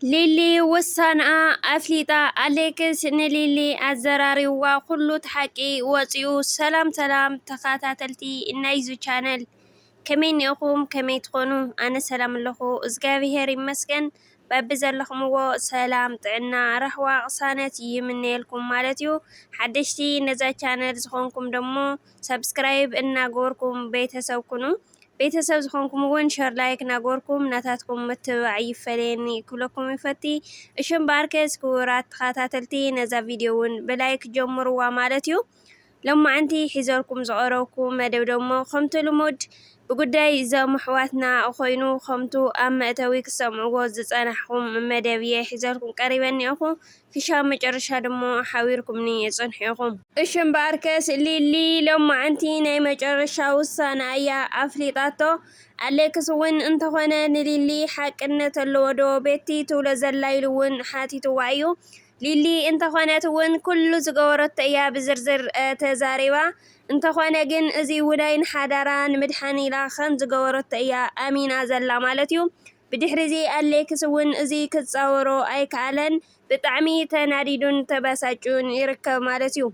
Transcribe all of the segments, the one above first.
ليلي وسانአ أفليطا أليكس نليلي أزراريوا كله تحقي وصيو سلام تخاتاتلتي نايزو channel كمين يقوم كمي تخونو أنا سلام لخو إزغابيهر مسكن بابزلخمو سلام طعنا رحوا قصانت يمنيلكم مالتيو حدشتي نزا channel زخونكم دمو سبسكرايب إنا غوركم بيتسوكنو ቤተሰብ ዝኾንኩም እውን ሸር ላይክ ናጎርኩም ናታትኩም ምትብባዕ ይፈለየኒ ኩለኩም ይፈቲ እሽም ባርከስ ክቡራት ተኸታተልቲ ነዛ ቪድዮ እውን ብላይክ ጀምርዋ ማለት እዩ ሎማዓንቲ ሒዘልኩም ዝቐረብኩም መደብ ደሞ ከምቲ ልሙድ ብጉዳይ እዞም ኣሕዋትና ኮይኑ ከምቱ ኣብ መእተዊ ክሰምዕዎ ዝፀናሕኩም መደብ እየ ሒዘልኩም ቀሪበኒ ኢኹ ክሻብ መጨረሻ ደሞ ሓቢርኩምኒ የፀንሑ ኢኹም እሽም ባርከስ ሊሊ ሎማዓንቲ ናይ መጨረሻ ውሳነ እያ ኣፍሊጣቶ ኣሌክስ እውን እንተኾነ ንሊሊ ሓቅነት ኣለዎ ዶ ቤቲ ትብሎ ዘላ ኢሉ እውን ሓቲትዋ እዩ ሊሊ እንተኾነት እውን ኩሉ ዝገበረቶ እያ ብዝርዝር ተዛሪባ እንተኾነ ግን እዚ ውዳይ ንሓዳራ ንምድሓን ኢላ ከም ዝገበረቶ እያ ኣሚና ዘላ ማለት እዩ ብድሕሪ እዚ ኣሌክስ እውን እዚ ክፃወሮ ኣይከኣለን ብጣዕሚ ተናዲዱን ተበሳጩን ይርከብ ማለት እዩ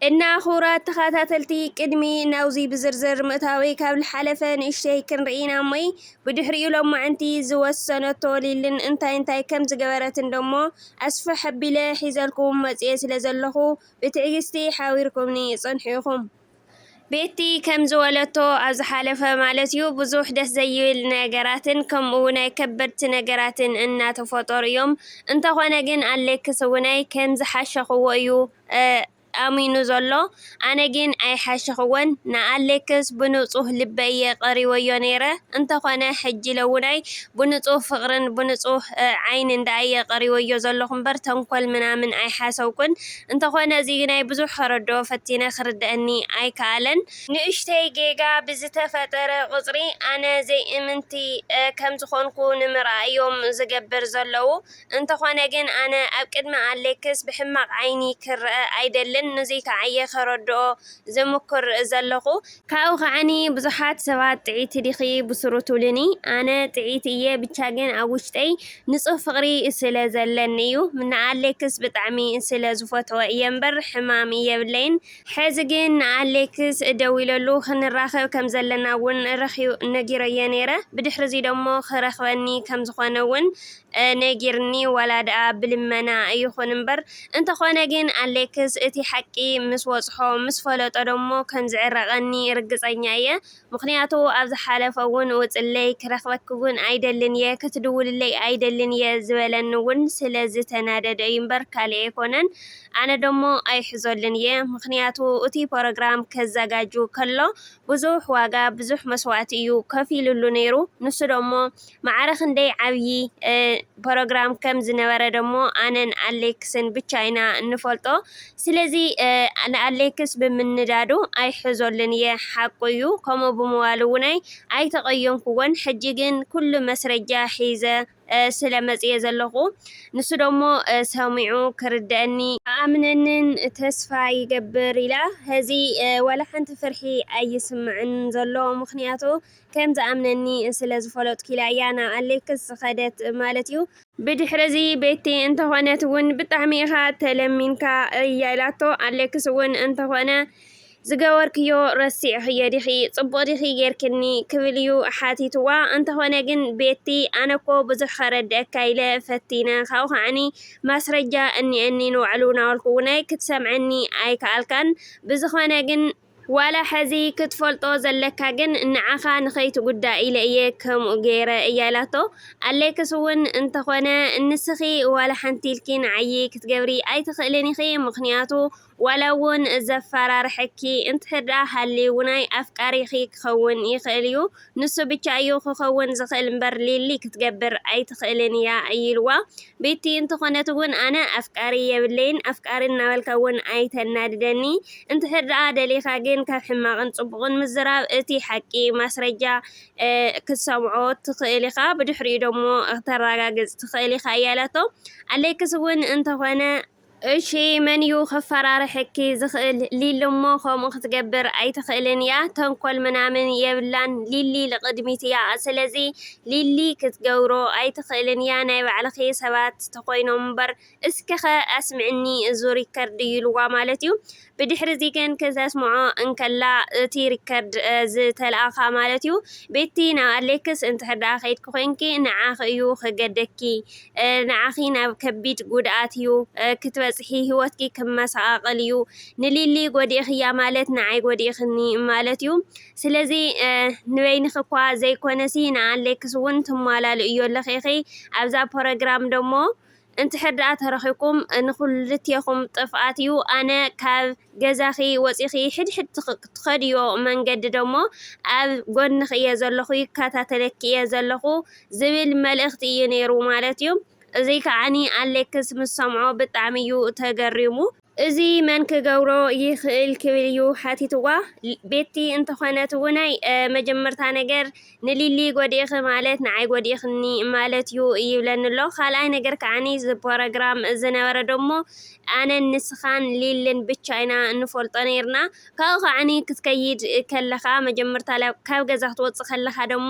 እና ክቡራት ተኸታተልቲ ቅድሚ ናውዚ ብዝርዝር ምእታዊ ካብ ዝሓለፈ ንእሽተይ ክንርኢና እሞይ ብድሕሪኡ ሎማዓንቲ ዝወሰነቶ ሊልን እንታይ ከም ዝገበረትን ደሞ ኣስፋሕ ኣቢለ ሒዘልኩም መፅየ ስለ ዘለኹ ብትዕግስቲ ሓቢርኩምኒ ፀንሑ ኢኹም ቤቲ ከም ዝበለቶ ኣብ ዝሓለፈ ማለት እዩ ብዙሕ ደስ ዘይብል ነገራትን ከምኡ ናይ ከበድቲ ነገራትን እናተፈጠሩ እዮም እንተኾነ ግን ኣሌክስ እውነይ ከም ዝሓሸኽዎ እዩ ኣሚኑ ዘሎ ኣነ ግን ኣይሓሸኽዎን ንኣሌክስ ብንፁህ ልበየ ቀሪበዮ ነይረ እንተኾነ ሕጂ ለውናይ ብንፁህ ፍቕርን ብንፁህ ዓይን እንዳየ ቀሪበዮ ዘለኹ እምበር ተንኮል ምናምን ኣይሓሰብኩን እንተኾነ እዚ ናይ ብዙሕ ከረዶ ፈቲነ ክርድአኒ ኣይከኣለን ንእሽተይ ጌጋ ብዝተፈጠረ ቁፅሪ ኣነ ዘይእምንቲ ከም ዝኾንኩ ንምርኣዮም ዝገብር ዘለዉ እንተኾነ ግን ኣነ ኣብ ቅድሚ ኣሌክስ ብሕማቕ ዓይኒ ክርአ ኣይደልን ነዚ ከዓየ ከረድኦ ዝምክር ዘለኹ ካብኡ ከዓኒ ብዙሓት ሰባት ጥዒት ዲኺ ብስሩ ትብልኒ ኣነ ጥዒት እየ ብቻ ግን ኣብ ውሽጠይ ንፁህ ፍቕሪ ስለ ዘለኒ እዩ ንኣሌክስ ብጣዕሚ ስለ ዝፈትዎ እየ እምበር ሕማም የብለይን ሕዚ ግን ንኣሌክስ ደው ኢለሉ ክንራኸብ ከም ዘለና እውን ነጊረየ ነይረ ብድሕሪ እዚ ደሞ ክረኽበኒ ከም ዝኾነ እውን ነጊርኒ ዋላ ደኣ ብልመና ይኹን እምበር እንተኾነ ግን ኣሌክስ እቲ ሓቂ ምስ ወፅሖ ምስ ፈለጦ ደሞ ከም ዝዕረቐኒ ርግፀኛ እየ ምክንያቱ ኣብ ዝሓለፈ እውን ውፅለይ ክረኽበክ እውን ኣይደልን እየ ክትድውልለይ ኣይደልን እየ ዝበለኒ እውን ስለ ዝተናደደ እዩ እምበር ካልእ ኣይኮነን ኣነ ደሞ ኣይሕዘልን እየ ምክንያቱ እቲ ፕሮግራም ከዘጋጁ ከሎ ብዙሕ ዋጋ ብዙሕ መስዋዕቲ እዩ ከፊሉሉ ነይሩ ንሱ ደሞ ማዕረ ክንደይ ዓብዪ ፕሮግራም ከም ዝነበረ ደሞ ኣነን ኣሌክስን ብቻ ኢና እንፈልጦ ስለዚ ንኣሌክስ ብምንዳዱ ኣይሕዘልን እየ ሓቂ እዩ ከምኡ ብምባሉ እውነይ ኣይተቐየምኩዎን ሕጂ ግን ኩሉ መስረጃ ሒዘ ስለ መፅየ ዘለኹ ንሱ ደሞ ሰሚዑ ክርድአኒ ኣምነንን ተስፋ ይገብር ኢላ ሕዚ ወላ ሓንቲ ፍርሒ ኣይስምዕን ዘሎ ምክንያቱ ከም ዝኣምነኒ ስለ ዝፈለጥኩ ኢላ እያ ናብ ኣሌክስ ከደት ማለት እዩ ብድሕሪ እዚ ቤቲ እንተኾነት እውን ብጣዕሚ ኢኻ ተለሚንካ እያ ኢላቶ ኣሌክስ እውን እንተኾነ ዝገበርክዮ ረሲዕኽዮ ዲኺ ፅቡቕ ዲኺ ጌርክኒ ክብል እዩ ሓቲትዋ እንተኾነ ግን ቤቲ ኣነኮ ብዙሕ ከረድአካ ኢለ ፈቲነ ካብኡ ከዓኒ ማስረጃ እኒአኒ ንባዕሉ ናበልኩ እውነይ ክትሰምዐኒ ኣይከኣልካን ብዝኾነ ግን ዋላ ሕዚ ክትፈልጦ ዘለካ ግን ንዓኻ ንኸይትጉዳእ ኢለ እየ ከምኡ ገይረ እያ ኢላቶ ኣሌክስ እውን እንተኾነ ንስኺ ዋላ ሓንቲ ኢልኪ ንዓይ ክትገብሪ ኣይትኽእልን ኢኺ ምክንያቱ ዋላ እውን ዘፈራርሐኪ እንትሕዳ ሃሊ ውናይ ኣፍቃሪኺ ክኸውን ይኽእል እዩ ንሱ ብቻ እዩ ክኸውን ዝኽእል እምበር ሊሊ ክትገብር ኣይትኽእልን እያ ኢልዋ ቤቲ እንተኾነት እውን ኣነ ኣፍቃሪ የብለይን ኣፍቃሪ እናበልካ እውን ኣይተናድደኒ እንትሕዳ ደሊኻ ግን ካብ ሕማቕን ፅቡቕን ምዝራብ እቲ ሓቂ ማስረጃ ክትሰምዖ ትኽእል ኢኻ ብድሕሪኡ ደሞ ክተረጋግፅ ትኽእል ኢኻ እያ ኢላቶ ኣሌክስ እውን እንተኾነ እሺ መንዩ ከፈራርሕኪ ዝኽእል ሊሊ እሞ ከምኡ ክትገብር ኣይትኽእልን እያ ተንኮል ምናምን የብላን ሊሊ ልቕድሚት እያ ስለዚ ሊሊ ክትገብሮ ኣይትኽእልን እያ ናይ ባዕልኺ ሰባት ተኾይኖም እምበር እስኪ ኸ ኣስምዕኒ እዙ ሪከርድ ይልዋ ማለት እዩ ብድሕሪ እዚ ግን ክተስምዖ እንከላ እቲ ሪከርድ ዝተለኣኻ ማለት እዩ ቤቲ ናብ ኣሌክስ እንድሕር ደኣ ከይድኪ ኮንኪ ንዓኺ እዩ ክገደኪ ንዓኺ ናብ ከቢድ ጉድኣት እዩ ክትበፅሒ ህይወትኪ ክመሰቓቐል እዩ ንሊሊ ጎዲእኽያ ማለት ንዓይ ጎዲእኽኒ ማለት እዩ ስለዚ ንበይንኺ እኳ ዘይኮነሲ ንኣሌክስ እውን ትሟላሉ እዮ ኣለኺ ኣብዛ ፕሮግራም ደሞ እንድሕር ደኣ ተረኺብኩም ንኹልትየኹም ጥፍኣት እዩ ኣነ ካብ ገዛኺ ወፂኺ ሕድሕድ ትኸድዮ መንገዲ ደሞ ኣብ ጎንኺ እየ ዘለኹ ይከታተለኪ እየ ዘለኹ ዝብል መልእኽቲ እዩ ነይሩ ማለት እዩ እዚ ከዓኒ ኣሌክስ ምስ ሰምዖ ብጣዕሚ እዩ ተገሪሙ እዚ መን ክገብሮ ይኽእል ክብል እዩ ሓቲትዋ ቤቲ እንተኾነት እውናይ መጀመርታ ነገር ንሊሊ ጎዲእኺ ማለት ንዓይ ጎዲእኽኒ ማለት እዩ ይብለኒ ኣሎ ካልኣይ ነገር ከዓኒ ፕሮግራም ዝነበረ ደሞ ኣነ ንስኻን ሊልን ብቻ ኢና እንፈልጦ ነርና ካብኡ ከዓኒ ክትከይድ ከለኻ መጀመርታ ካብ ገዛ ክትወፅእ ከለኻ ደሞ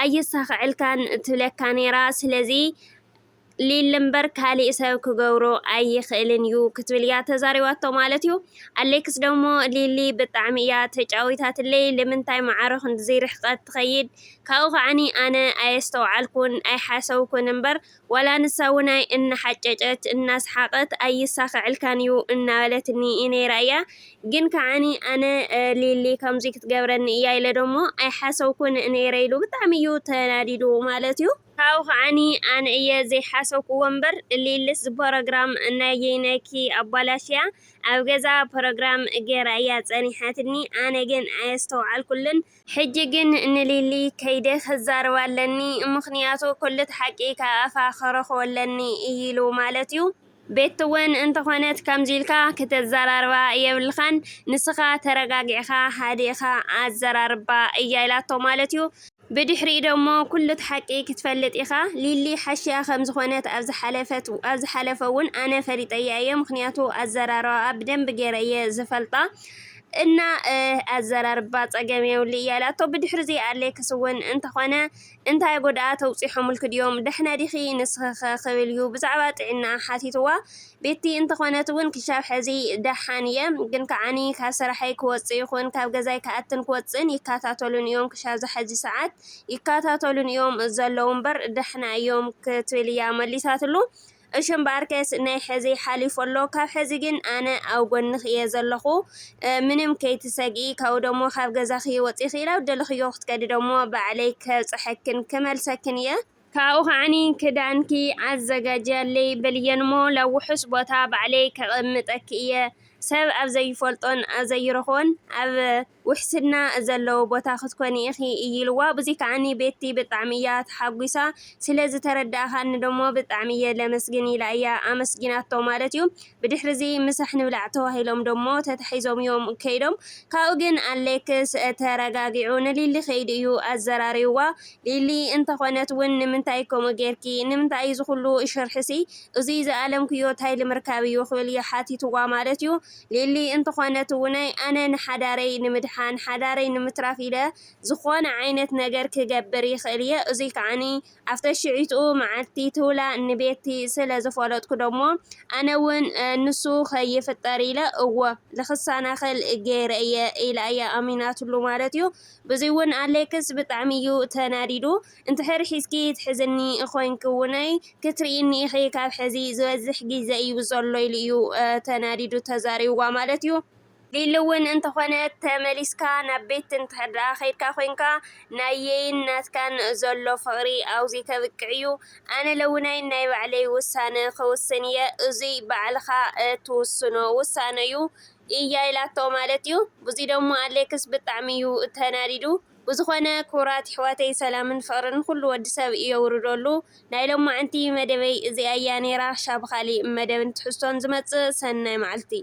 ኣየሳኽዕልካን ትብለካ ነራ ስለዚ ሊሊ እምበር ካሊእ ሰብ ክገብሮ ኣይኽእልን እዩ ክትብል እያ ተዛሪባቶ ማለት እዩ ኣሌክስ ደሞ ሊሊ ብጣዕሚ እያ ተጫዊታትለይ ንምንታይ ማዕሮ ክንድዚ ርሕቐት ትኸይድ ካብኡ ከዓኒ ኣነ ኣየስተውዓልኩን ኣይሓሰብኩን እምበር ዋላ ንሳ እውናይ እናሓጨጨት እናስሓቐት ኣይሳኽዕልካን እዩ እናበለትኒ ነይራ እያ ግን ከዓኒ ኣነ ሊሊ ከምዚ ክትገብረኒ እያ ኢለ ደሞ ኣይሓሰብኩን ነይረ ኢሉ ብጣዕሚ እዩ ተናዲዱ ማለት እዩ ካብኡ ከዓኒ ኣነ እየ ዘይሓሰብክዎ እምበር ሊልስ ፕሮግራም ናየናይኪ ኣባላሽያ ኣብ ገዛ ፕሮግራም ገይራ እያ ፀኒሓትኒ ኣነ ግን ኣየስተውዓልኩልን ሕጂ ግን ንሊሊ ከይደ ክዛረባ ኣለኒ ምክንያቱ ኩልት ሓቂ ካብ ኣፋ ክረኽበለኒ ኢሉ ማለት እዩ ቤት እውን እንተኾነት ከምዚ ኢልካ ክትዘራርባ የብልኻን ንስኻ ተረጋጊዕኻ ሃዲእኻ ኣዘራርባ እያ ኢላቶ ማለት እዩ ብድሕሪ ደሞ ኩሉት ሓቂ ክትፈልጥ ኢኻ ሊሊ ሓሽያ ከም ዝኾነት ኣብ ዝሓለፈ እውን ኣነ ፈሊጠያ እየ ምክንያቱ ኣዘራርባ ብደንብ ገይረ እየ ዝፈልጣ እና ኣዘራርባ ፀገም የብሉ እያ ኢላቶ ብድሕሪ እዚ ኣሌክስ እውን እንተኾነ እንታይ ጎድኣ ተውፂሖሙልክ ድዮም ደሕና ዲኺ ንስኸ ክብል እዩ ብዛዕባ ጥዕና ሓቲትዋ ቤቲ እንተኾነት እውን ክሻብ ሕዚ ደሓን እየ ግን ከዓኒ ካብ ስራሐይ ክወፅእ ይኹን ካብ ገዛይ ከኣትን ክወፅእን ይከታተሉን እዮም ክሻብ ዝሕዚ ሰዓት ይከታተሉን እዮም ዘለዉ እምበር ደሕና እዮም ክትብል እያ መሊሳትሉ እሽም ባርከስ ናይ ሕዚ ሓሊፉ ኣሎ ካብ ሕዚ ግን ኣነ ኣብ ጎንኽ እየ ዘለኹ ምንም ከይትሰጊኢ ካብኡ ደሞ ካብ ገዛኺ ወፂኺ ኢላ ደለኽዮ ክትከዲ ደሞ ባዕለይ ከብፅሐክን ክመልሰክን እየ ካብኡ ከዓኒ ክዳንኪ ኣዘጋጅያለይ በልየን ሞ ላብ ውሑስ ቦታ ባዕለይ ከቐምጠኪ እየ ሰብ ኣብ ዘይፈልጦን ኣብ ዘይረኽቦን ኣብ ውሕስና ዘለዎ ቦታ ክትኮኒ ኢኺ ኢልዋ ብዙ ከዓኒ ቤቲ ብጣዕሚ እያ ተሓጒሳ ስለዚ ተረዳእኻኒ ደሞ ብጣዕሚ እየ ለመስግን ኢላ እያ ኣመስጊናቶ ማለት እዩ ብድሕሪ እዚ ምሳሕ ንብላዕ ተባሂሎም ደሞ ተታሒዞም እዮም ከይዶም ካብኡ ግን ኣሌክስ ተረጋጊዑ ንሊሊ ከይድ እዩ ኣዘራሪዋ ሊሊ እንተኾነት እውን ንምንታይ ከምኡ ጌርኪ ንምንታይ እዩ ዝኩሉ ሽርሕሲ እዚ ዝኣለምክዮ እንታይ ንምርካብ እዩ ክብል እየ ሓቲትዋ ማለት እዩ ሊሊ እንተኾነት እውነይ ኣነ ንሓዳረይ ንምድሓን ሓዳረይ ንምትራፍ ኢለ ዝኾነ ዓይነት ነገር ክገብር ይኽእል እየ እዚ ከዓኒ ኣብተ ሽዒትኡ መዓልቲ ትውላ ንቤቲ ስለ ዝፈለጥኩ ደሞ ኣነ እውን ንሱ ከይፍጠር ኢለ እወ ልክሳናኽል ገይረ እየ ኢላ እያ ኣሚናትሉ ማለት እዩ ብዙ እውን ኣሌክስ ብጣዕሚ እዩ ተናዲዱ እንድሕር ሒዝኪ ትሕዝኒ ኮይንክ እውነይ ክትርኢኒ ኢኺ ካብ ሕዚ ዝበዝሕ ግዜ እዩ ዘሎ ኢሉ እዩ ተናዲዱ ተዛሪብዋ ማለት እዩ ሊሊ እውን እንተኾነት ተመሊስካ ናብ ቤት እንድሕር ደኣ ከይድካ ኮይንካ ናየይን ናትካን ዘሎ ፍቕሪ ኣብዚ ከብቅዕ እዩ ኣነ ለውናይ ናይ ባዕለይ ውሳነ ክውስን እየ እዚ ባዕልኻ ትውስኖ ውሳነ እዩ እያ ኢላቶ ማለት እዩ ብዙ ደሞ ኣሌክስ ብጣዕሚ እዩ ተናዲዱ ብዝኾነ ኩራት ሕዋተይ ሰላምን ፍቕርን ኩሉ ወዲ ሰብ የውርደሉ ናይ ሎማዓንቲ መደበይ እዚኣ እያ ነይራ ሻብ ካሊእ መደብን ትሕዝቶን ዝመፅእ ሰናይ መዓልቲ